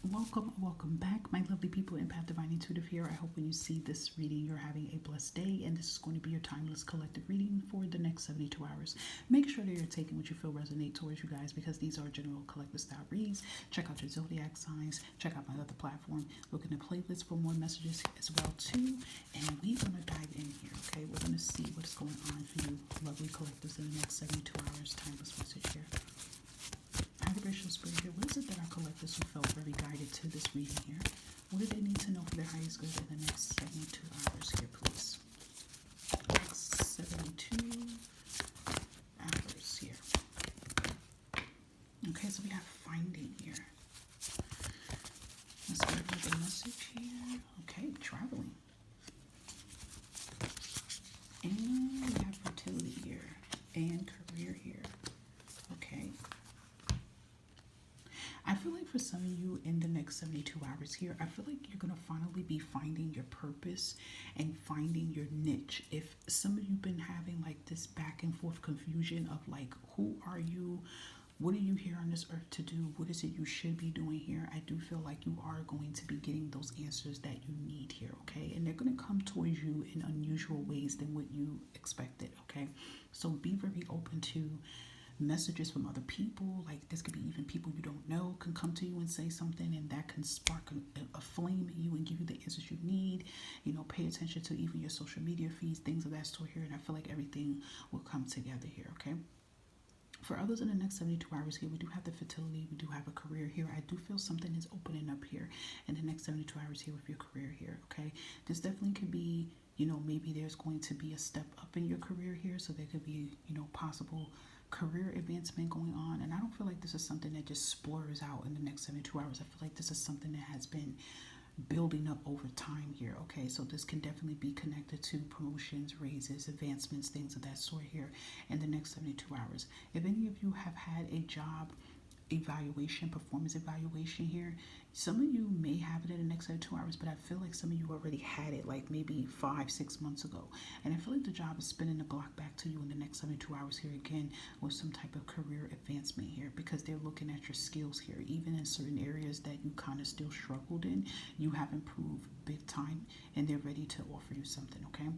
Welcome back, my lovely people. Empath Divine Intuitive here. I hope when you see this reading, you're having a blessed day, and this is going to be your timeless collective reading for the next 72 hours. Make sure that you're taking what you feel resonate towards you guys, because these are general collective style reads. Check out your zodiac signs. Check out my other platform. Look in the playlist for more messages as well too. And we're gonna dive in here. Okay, we're gonna see what's going on for you, lovely collectives, in the next 72 hours. Timeless message here. Vibration Spirit here. What is it that our collectives who felt very guided to this reading here? What do they need to know for their highest good in the next 72 hours here, please? Next 72 hours here. Okay, so we have finding here. Let's get another message here. Okay, traveling. And we have fertility here and career here. Okay. I feel like for some of you in the next 72 hours here, I feel like you're going to finally be finding your purpose and finding your niche. If some of you been having like this back and forth confusion of like, who are you? What are you here on this earth to do? What is it you should be doing here? I do feel like you are going to be getting those answers that you need here, okay? And they're going to come towards you in unusual ways than what you expected, okay? So be very open to messages from other people. Like this could be even people you don't know can come to you and say something, and that can spark a flame in you and give you the answers you need. You know, pay attention to even your social media feeds, things of that sort here, and I feel like everything will come together here, okay? For others in the next 72 hours here, we do have the fertility, we do have a career here. I do feel something is opening up here in the next 72 hours here with your career here, okay? This definitely could be, you know, maybe there's going to be a step up in your career here, so there could be, you know, possible career advancement going on. And I don't feel like this is something that just splurs out in the next 72 hours. I feel like this is something that has been building up over time here, okay? So this can definitely be connected to promotions, raises, advancements, things of that sort here in the next 72 hours. If any of you have had a job evaluation, performance evaluation here, some of you may have it in the next 72 hours, but I feel like some of you already had it like maybe 5-6 months ago, and I feel like the job is spinning the block back to you in the next 72 hours here again with some type of career advancement here, because they're looking at your skills here. Even in certain areas that you kind of still struggled in, you have improved big time, and they're ready to offer you something, okay?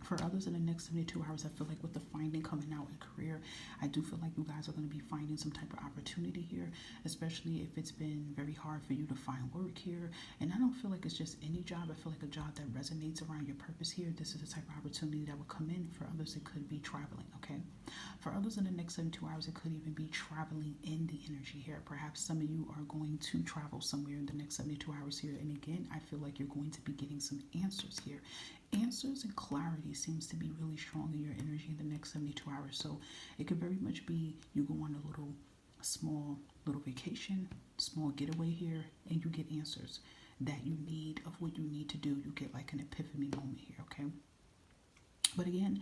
For others in the next 72 hours, I feel like with the finding coming out in career, I do feel like you guys are going to be finding some type of opportunity here, especially if it's been very hard for you to find work here. And I don't feel like it's just any job. I feel like a job that resonates around your purpose here. This is the type of opportunity that will come in. For others, it could be traveling, okay? For others in the next 72 hours, it could even be traveling in the energy here. Perhaps some of you are going to travel somewhere in the next 72 hours here. And again, I feel like you're going to be getting some answers here. Answers and clarity seems to be really strong in your energy in the next 72 hours. So it could very much be you go on a small little vacation, small getaway here, and you get answers that you need of what you need to do. You get like an epiphany moment here, okay? But again,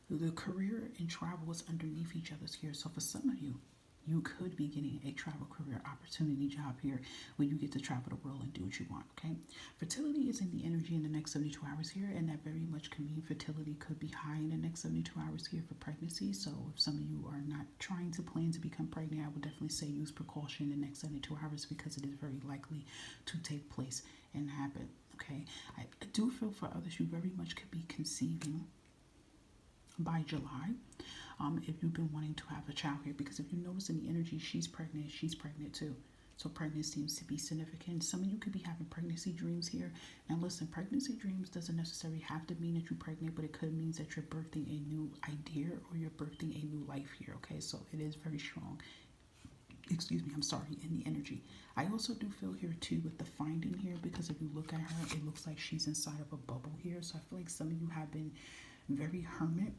the career and travel is underneath each other's here. So for some of you, you could be getting a travel career opportunity job here where you get to travel the world and do what you want, okay? Fertility is in the energy in the next 72 hours here, and that very much can mean fertility could be high in the next 72 hours here for pregnancy. So if some of you are not trying to plan to become pregnant, I would definitely say use precaution in the next 72 hours, because it is very likely to take place and happen, okay? I do feel for others, you very much could be conceiving by July. If you've been wanting to have a child here, because if you notice in the energy, she's pregnant too. So pregnancy seems to be significant. Some of you could be having pregnancy dreams here. Now listen, pregnancy dreams doesn't necessarily have to mean that you're pregnant, but it could mean that you're birthing a new idea or you're birthing a new life here, okay? So it is very strong. Excuse me, I'm sorry, in the energy. I also do feel here too with the finding here, because if you look at her, it looks like she's inside of a bubble here. So I feel like some of you have been very hermit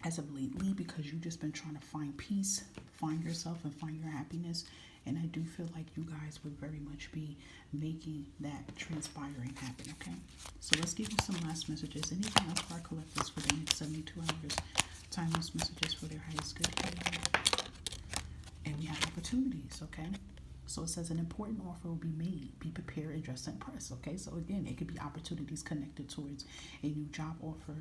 as of lately, because you've just been trying to find peace, find yourself, and find your happiness. And I do feel like you guys would very much be making that transpiring happen, okay? So let's give you some last messages. Anything else for our collectives for the next 72 hours? Timeless messages for their highest good here. And we have opportunities, okay? So it says an important offer will be made. Be prepared and dress to impress. Okay, so again, it could be opportunities connected towards a new job offer,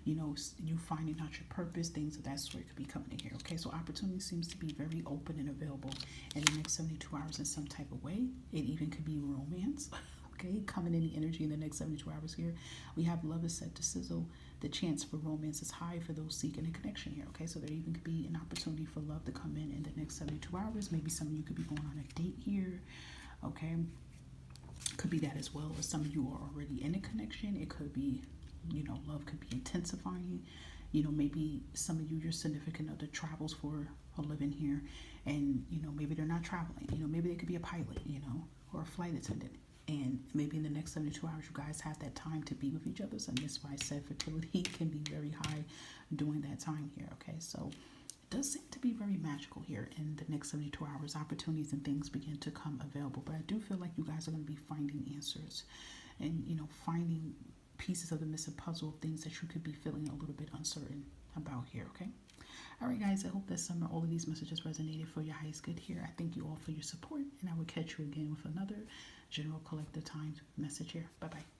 you know, you finding out your purpose, things of that sort could be coming in here. Okay, so opportunity seems to be very open and available in the next 72 hours in some type of way. It even could be romance. Okay, coming in the energy in the next 72 hours here. We have love is set to sizzle. The chance for romance is high for those seeking a connection here. Okay, so there even could be an opportunity for love to come in the next 72 hours. Maybe some of you could be going on a date here. Okay, could be that as well. Or some of you are already in a connection. It could be, you know, love could be intensifying. You know, maybe some of you, your significant other travels for a living here, and you know, maybe they're not traveling. You know, maybe they could be a pilot, you know, or a flight attendant. And maybe in the next 72 hours, you guys have that time to be with each other. So that's why I said fertility can be very high during that time here. Okay, so it does seem to be very magical here in the next 72 hours. Opportunities and things begin to come available. But I do feel like you guys are going to be finding answers and, you know, finding pieces of the missing puzzle of things that you could be feeling a little bit uncertain about here. Okay. All right, guys, I hope that all of these messages resonated for your highest good here. I thank you all for your support, and I will catch you again with another General Collective Time message here. Bye-bye.